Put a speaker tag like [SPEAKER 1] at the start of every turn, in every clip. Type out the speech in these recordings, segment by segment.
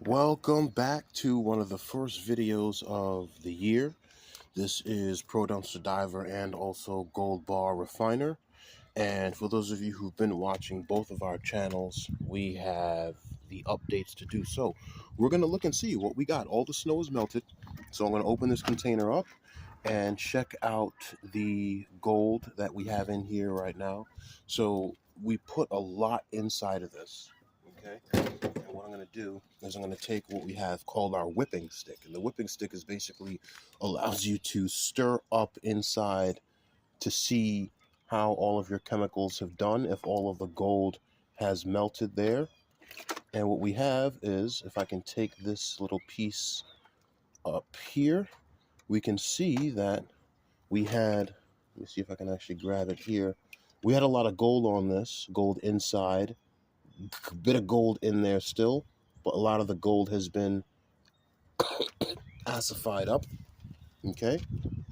[SPEAKER 1] Welcome back to one of the first videos of the year. This is Pro Dumpster Diver and also Gold Bar Refiner. And for those of you who've been watching both of our channels, we have the updates to do. So we're going to look and see what we got. All the snow is melted. So I'm going to open this container up and check out the gold that we have in here right now. So we put a lot inside of this. Okay. And what I'm going to do is I'm going to take what we have called our whipping stick. And the whipping stick is basically allows you to stir up inside to see how all of your chemicals have done, if all of the gold has melted there. And what we have is, if I can take this little piece up here, we can see that we had, let me see if I can actually grab it here. We had a lot of gold on this, gold inside, a bit of gold in there still, but a lot of the gold has been acidified up. Okay,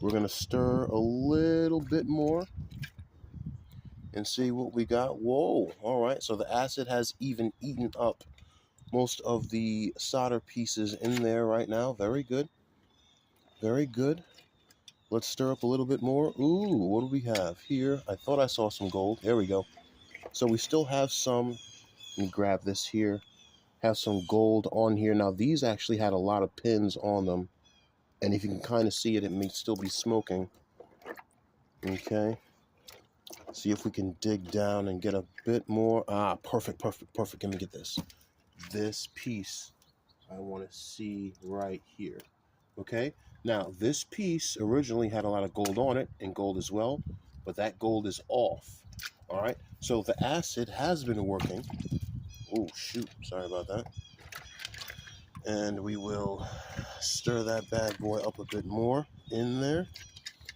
[SPEAKER 1] we're going to stir a little bit more and see what we got. Whoa, all right, so the acid has even eaten up most of the solder pieces in there right now. Very good, very good. Let's stir up a little bit more. Ooh, what do we have here? I thought I saw some gold. There we go. So we still have some, let me grab this here, have some gold on here. Now these actually had a lot of pins on them, and if you can kind of see it, it may still be smoking. Okay, see if we can dig down and get a bit more. Ah, perfect, perfect, perfect. Let me get this piece I want to see right here. Okay, now this piece originally had a lot of gold on it, and gold as well, but that gold is off. All right, so the acid has been working. Oh shoot, sorry about that. And we will stir that bad boy up a bit more in there.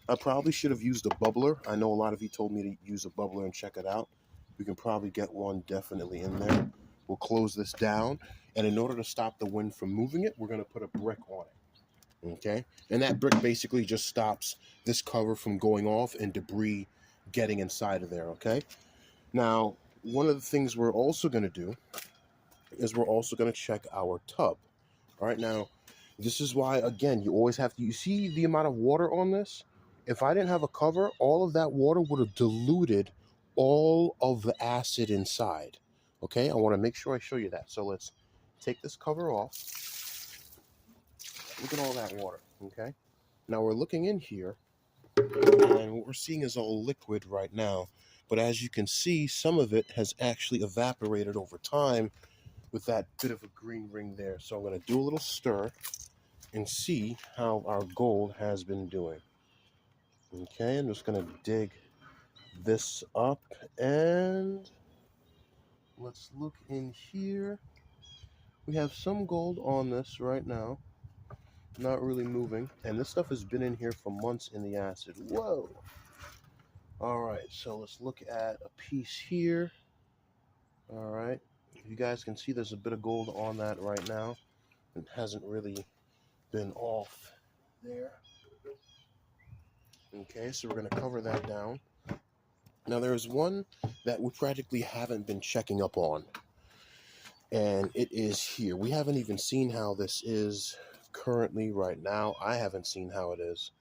[SPEAKER 1] I probably should have used a bubbler. I know a lot of you told me to use a bubbler and check it out. We can probably get one definitely in there. We'll close this down, and in order to stop the wind from moving it, we're going to put a brick on it. Okay, and that brick basically just stops this cover from going off and debris getting inside of there. Okay, now one of the things we're also going to do is we're also going to check our tub. All right, now this is why, again, you always have to, you see the amount of water on this? If I didn't have a cover, all of that water would have diluted all of the acid inside. Okay, I want to make sure I show you that. So let's take this cover off. Look at all that water. Okay, now we're looking in here, and what we're seeing is all liquid right now. But as you can see, some of it has actually evaporated over time with that bit of a green ring there. So I'm going to do a little stir and see how our gold has been doing. Okay, I'm just going to dig this up, and let's look in here. We have some gold on this right now, not really moving, and this stuff has been in here for months in the acid. Whoa. All right, so let's look at a piece here. All right, you guys can see there's a bit of gold on that right now. It hasn't really been off there. Okay, so we're going to cover that down. Now there is one that we practically haven't been checking up on, and it is here. We haven't even seen how this is currently right now. I haven't seen how it is.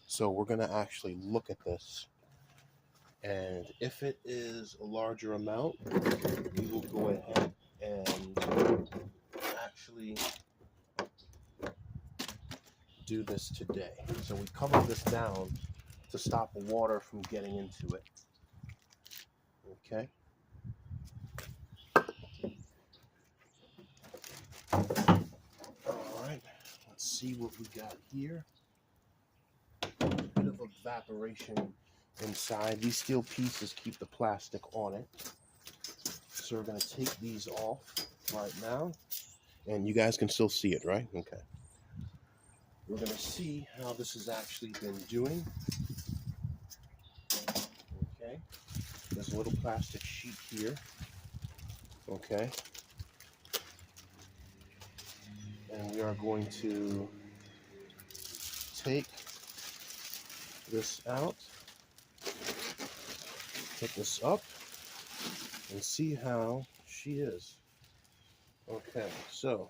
[SPEAKER 1] So we're going to actually look at this, and if it is a larger amount, we will go ahead and actually do this today. So we cover this down to stop the water from getting into it. Okay. All right, let's see what we got here. A bit of evaporation inside. These steel pieces keep the plastic on it. So we're going to take these off right now. And you guys can still see it, right? Okay. We're going to see how this has actually been doing. Okay. There's a little plastic sheet here. Okay. And we are going to take this out, pick this up, and see how she is. Okay, so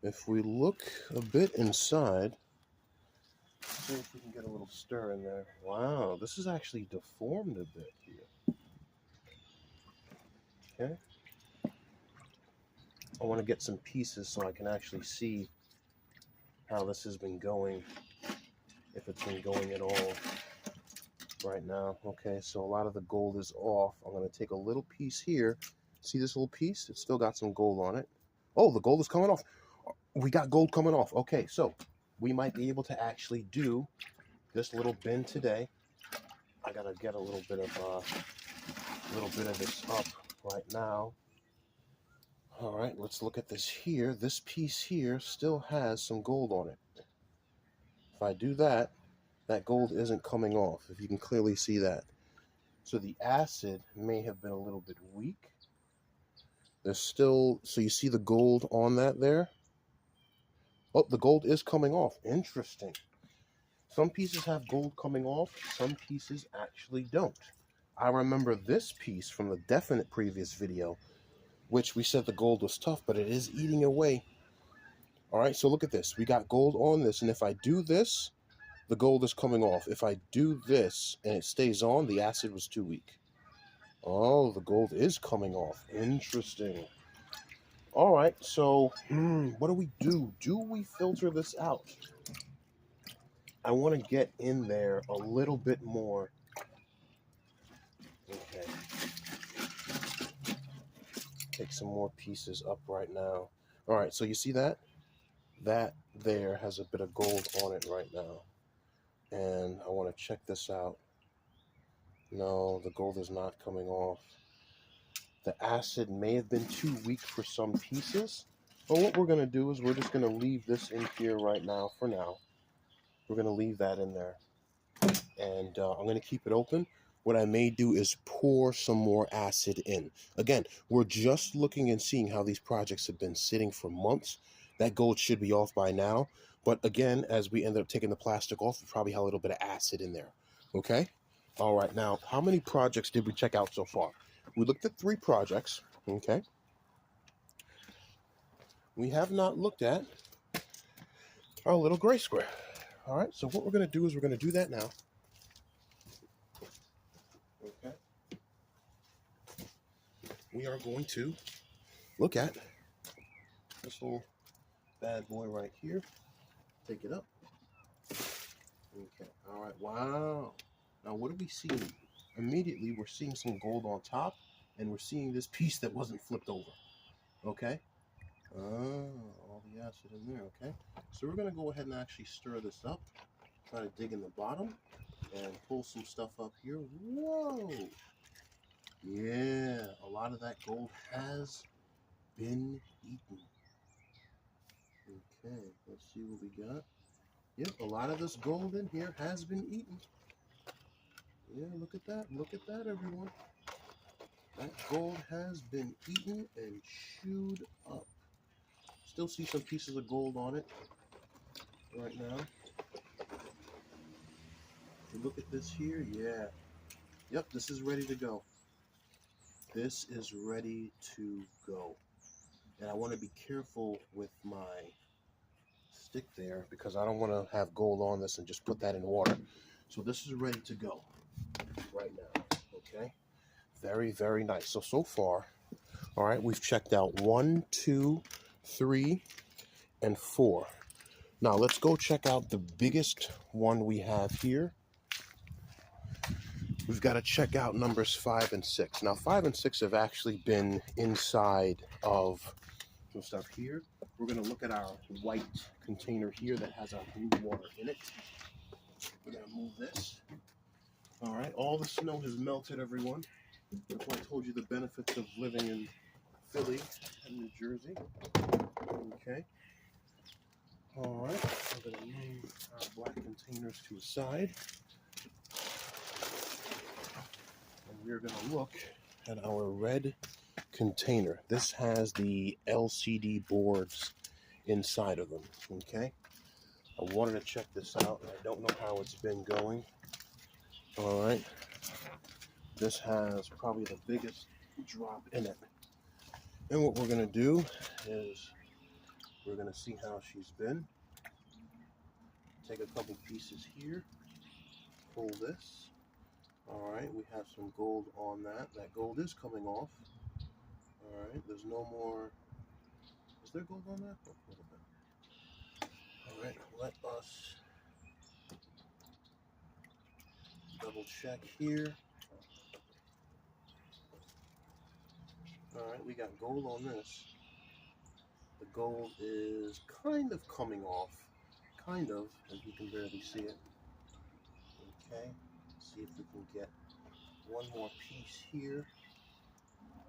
[SPEAKER 1] if we look a bit inside, see if we can get a little stir in there. Wow, this is actually deformed a bit here. Okay. I want to get some pieces so I can actually see how this has been going, if it's been going at all right now. Okay, so a lot of the gold is off. I'm going to take a little piece here. See this little piece? It's still got some gold on it. Oh, the gold is coming off. We got gold coming off. Okay, so we might be able to actually do this little bin today. I gotta get a little bit of this up right now. All right, let's look at this here. This piece here still has some gold on it. If I do that, that gold isn't coming off, if you can clearly see that. So the acid may have been a little bit weak. There's still, so you see the gold on that there? Oh, the gold is coming off. Interesting. Some pieces have gold coming off, some pieces actually don't. I remember this piece from the definite previous video, which we said the gold was tough, but it is eating away. All right, so look at this. We got gold on this, and if I do this, the gold is coming off. If I do this and it stays on, the acid was too weak. Oh, the gold is coming off. Interesting. All right, so what do we do? Do we filter this out? I want to get in there a little bit more. Okay. Take some more pieces up right now. All right, so you see that? That there has a bit of gold on it right now. And I want to check this out. No, the gold is not coming off. The acid may have been too weak for some pieces. But what we're going to do is we're just going to leave this in here right now for now. We're going to leave that in there. And I'm going to keep it open. What I may do is pour some more acid in. Again, we're just looking and seeing how these projects have been sitting for months. That gold should be off by now. But again, as we end up taking the plastic off, we probably have a little bit of acid in there. Okay? All right. Now, how many projects did we check out so far? We looked at 3 projects. Okay? We have not looked at our little gray square. All right? So what we're going to do is we're going to do that now. Okay? We are going to look at this little bad boy right here. Take it up. Okay. All right. Wow. Now, what do we see? Immediately, we're seeing some gold on top, and we're seeing this piece that wasn't flipped over. Okay. Oh, all the acid in there. Okay. So we're going to go ahead and actually stir this up. Try to dig in the bottom and pull some stuff up here. Whoa. Yeah. A lot of that gold has been eaten. Okay. Let's see what we got. Yep, a lot of this gold in here has been eaten. Yeah, look at that. Look at that, everyone. That gold has been eaten and chewed up. Still see some pieces of gold on it right now. If you look at this here, yeah. Yep, this is ready to go. This is ready to go. And I want to be careful with my stick there because I don't want to have gold on this and just put that in water. So this is ready to go right now. Okay, very, very nice. So far, all right, we've checked out 1, 2, 3, and 4. Now let's go check out the biggest one we have here. We've got to check out numbers 5 and 6. Now 5 and 6 have actually been inside of some stuff here. We're going to look at our white container here that has our blue water in it. We're going to move this. All right, all the snow has melted, everyone. That's why I told you the benefits of living in Philly and New Jersey. Okay. All right, I'm going to move our black containers to the side. And we're going to look at our red container. This has the LCD boards inside of them. Okay. I wanted to check this out, and I don't know how it's been going. All right. This has probably the biggest drop in it. And what we're going to do is We're going to see how she's been. Take a couple pieces here. Pull this. Alright, we have some gold on that. That gold is coming off. Alright, there's no more. Is there gold on that? Oh, a little bit. Alright, let us double check here. Alright, we got gold on this. The gold is kind of coming off. Kind of, as you can barely see it. Okay, see if we can get one more piece here.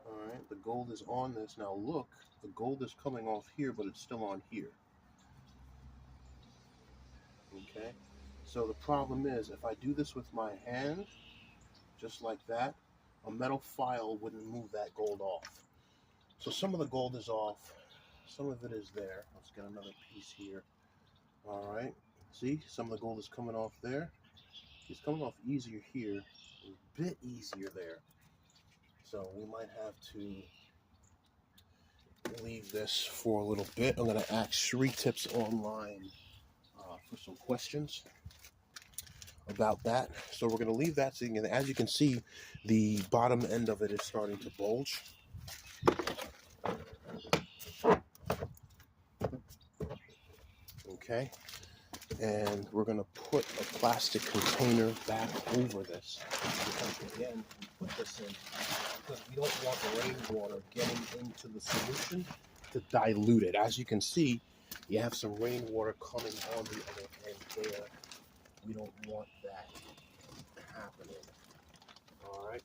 [SPEAKER 1] Alright, the gold is on this. Now look, the gold is coming off here, but it's still on here. Okay, so the problem is, if I do this with my hand, just like that, a metal file wouldn't move that gold off. So some of the gold is off, some of it is there. Let's get another piece here. Alright, see, some of the gold is coming off there. It's coming off easier here, a bit easier there. So we might have to leave this for a little bit. I'm going to ask Sri Tips online for some questions about that. So we're going to leave that thing, and as you can see, the bottom end of it is starting to bulge. Okay, and we're going to put a plastic container back over this, because again, we put this in because we don't want the rainwater getting into the solution to dilute it. As you can see, you have some rainwater coming on the other end there. We don't want that happening. Alright,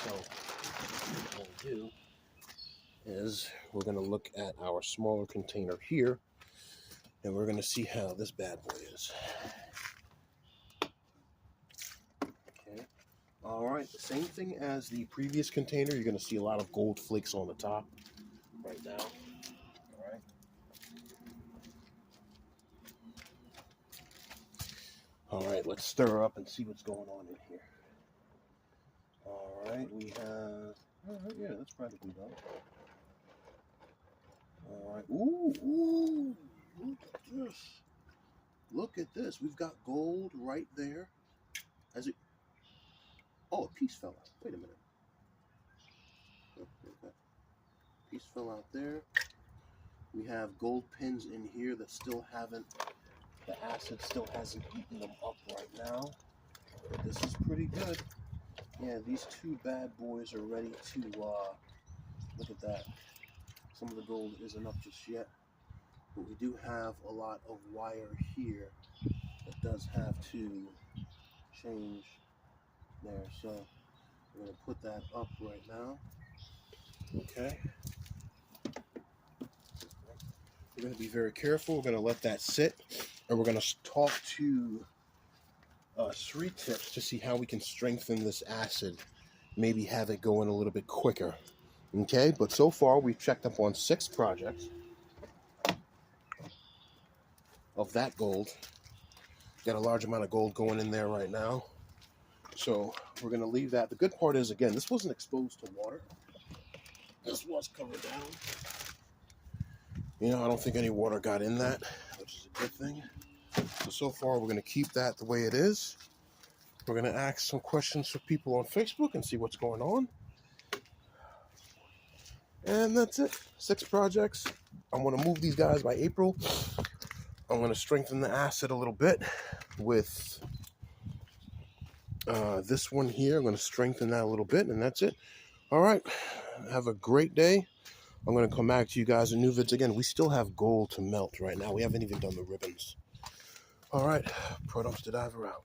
[SPEAKER 1] so what we'll do is we're going to look at our smaller container here, and we're going to see how this bad boy is. Okay. Alright, the same thing as the previous container. You're going to see a lot of gold flakes on the top right now. Alright. Alright, let's stir up and see what's going on in here. Alright, we have... Alright, yeah, that's practically done. Alright, ooh, look at this. Look at this. We've got gold right there. As it... Oh, a piece fell out. Wait a minute. Okay. Piece fell out there. We have gold pins in here that still haven't... The acid still hasn't eaten them up right now. But this is pretty good. Yeah, these two bad boys are ready to... look at that. Some of the gold isn't up just yet. But we do have a lot of wire here that does have to change there. So we're going to put that up right now. Okay. We're going to be very careful. We're going to let that sit. And we're going to talk to Sri Tips to see how we can strengthen this acid. Maybe have it going a little bit quicker. Okay, but so far we've checked up on 6 projects of that gold. Got a large amount of gold going in there right now. So we're going to leave that. The good part is, again, this wasn't exposed to water. This was covered down. You know, I don't think any water got in that, which is a good thing. So far we're going to keep that the way it is. We're going to ask some questions for people on Facebook and see what's going on. And that's it. 6 projects. I'm going to move these guys by April. I'm going to strengthen the acid a little bit with this one here. I'm going to strengthen that a little bit, and that's it. All right. Have a great day. I'm going to come back to you guys in new vids again. We still have gold to melt right now. We haven't even done the ribbons. All right. Pro Dumpster Diver out.